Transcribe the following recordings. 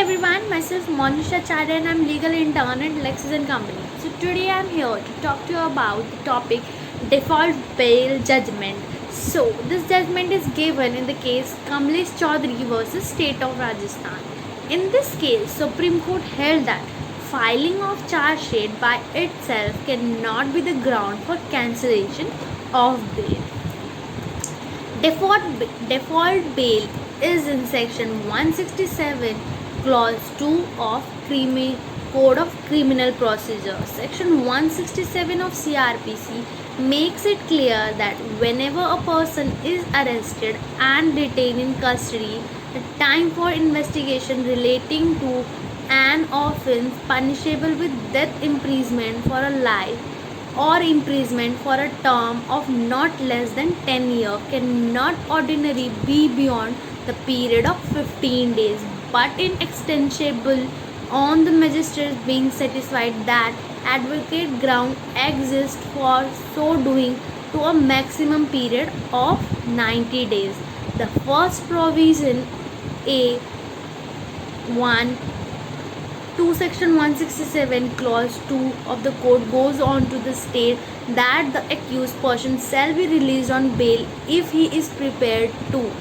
everyone, myself Monisha Acharya and I'm legal intern at Lexis and Company. So today I'm here to talk to you about the topic default bail judgment. So this judgment is given in the case Kamlesh Chaudhary versus State of Rajasthan. In this case, Supreme Court held that filing of charge sheet by itself cannot be the ground for cancellation of bail. Default bail is in section 167 clause 2 of Code of Criminal Procedure. Section 167 of CRPC makes it clear that whenever a person is arrested and detained in custody, the time for investigation relating to an offence punishable with death imprisonment for a life or imprisonment for a term of not less than 10 years cannot ordinarily be beyond the period of 15 days, but inextensible on the magistrate being satisfied that advocate ground exists for so doing to a maximum period of 90 days. The first provision A1 to section 167 clause 2 of the code goes on to the state that the accused person shall be released on bail if he is prepared to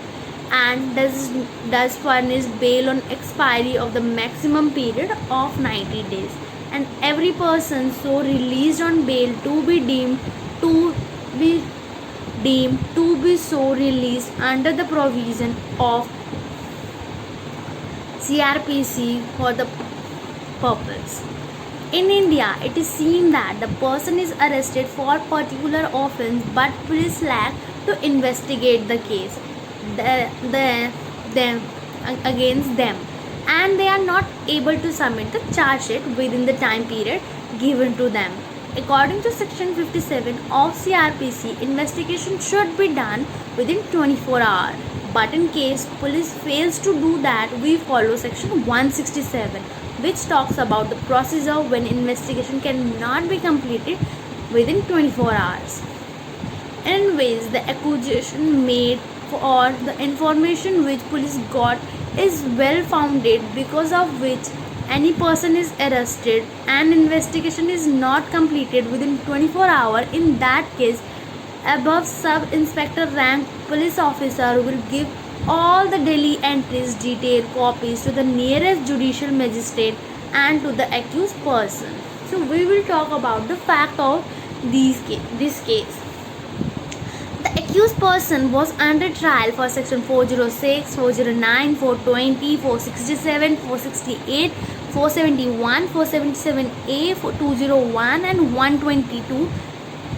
and does furnish bail on expiry of the maximum period of 90 days, and every person so released on bail to be deemed to be so released under the provision of CRPC for the purpose. In India, it is seen that the person is arrested for particular offence, but police lack to investigate the case against them, and they are not able to submit the charge sheet within the time period given to them. According to section 57 of CRPC, investigation should be done within 24 hours. But in case police fails to do that, we follow section 167, which talks about the procedure when investigation cannot be completed within 24 hours. In ways the accusation made or the information which police got is well founded, because of which any person is arrested and investigation is not completed within 24 hours, in that case above sub-inspector rank police officer will give all the daily entries detailed copies to the nearest judicial magistrate and to the accused person. So we will talk about the fact of this case. The accused person was under trial for section 406, 409, 420, 467, 468, 471, 477A, 201 and 122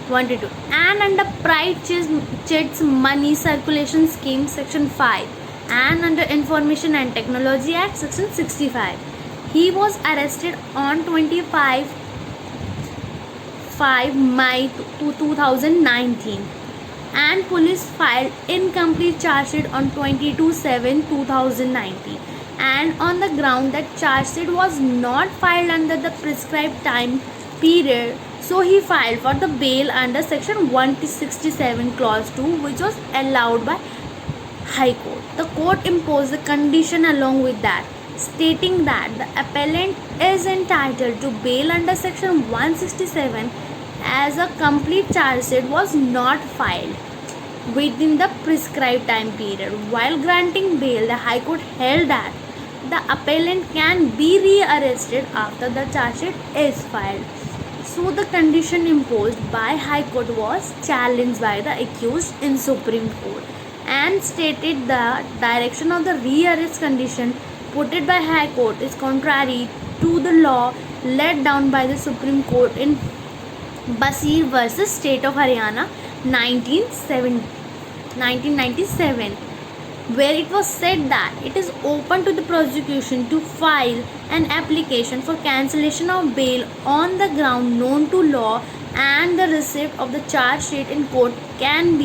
and under Pride Chits Money Circulation Scheme section 5 and under Information and Technology Act section 65. He was arrested on 25 May 2019 and police filed incomplete charge sheet on 22/7/2019, and on the ground that charge sheet was not filed under the prescribed time period, so he filed for the bail under section 167 clause 2, which was allowed by High Court. The court imposed the condition along with that, stating that the appellant is entitled to bail under section 167 as a complete charge sheet was not filed within the prescribed time period. While granting bail, the High Court held that the appellant can be rearrested after the charge sheet is filed. So the condition imposed by High Court was challenged by the accused in Supreme Court and stated the direction of the rearrest condition put it by High Court is contrary to the law laid down by the Supreme Court in Basir versus State of Haryana 1997, where it was said that it is open to the prosecution to file an application for cancellation of bail on the ground known to law, and the receipt of the charge sheet in court can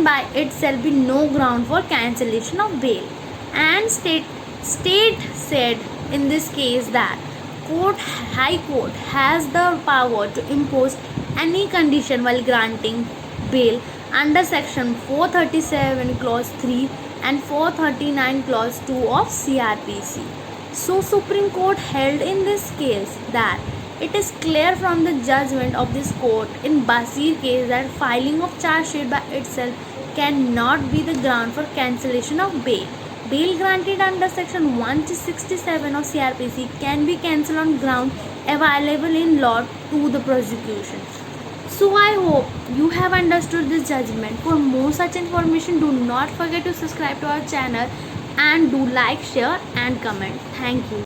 by itself be no ground for cancellation of bail. And state said in this case that High Court has the power to impose any condition while granting bail under section 437 clause 3 and 439 clause 2 of CRPC. So Supreme Court held in this case that it is clear from the judgment of this court in Basir case that filing of charge sheet by itself cannot be the ground for cancellation of bail. Bail granted under section 167 of CRPC can be cancelled on ground available in law to the prosecution. So I hope you have understood this judgment. For more such information, do not forget to subscribe to our channel and do like, share and comment. Thank you.